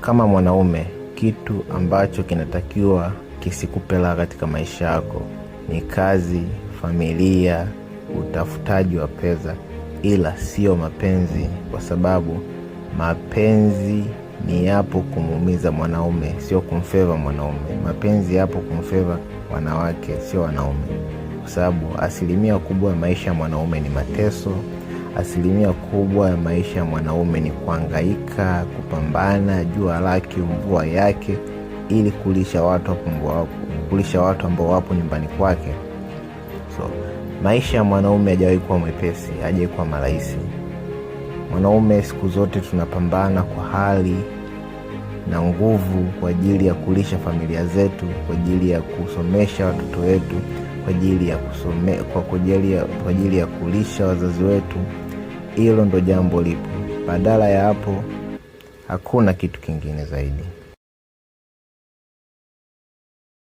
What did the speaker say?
Kama mwanaume, kitu ambacho kinatakiwa kisikupe raha katika maisha yako ni kazi, familia, utafutaji wa pesa, ila sio mapenzi, kwa sababu mapenzi ni yapo kumuumiza mwanaume, sio kumfeva mwanaume. Mapenzi yapo kumfeva wanawake, sio wanaume, kwa sababu asilimia kubwa ya maisha ya mwanaume ni mateso. Asilimia kubwa ya maisha ya mwanaume ni kuhangaika, kupambana, jua lake mvua yake, ili kulisha watu ambao wapo nyumbani kwake. So maisha ya mwanaume hajawahi kuwa mwepesi, hajawahi kuwa marahisi. Mwanaume siku zote tunapambana kwa hali na nguvu kwa ajili ya kulisha familia zetu, kwa ajili ya kusomesha watoto wetu, kwa ajili ya kulisha wazazi wetu. Hilo ndo jambo lipo. Badala ya hapo hakuna kitu kingine zaidi.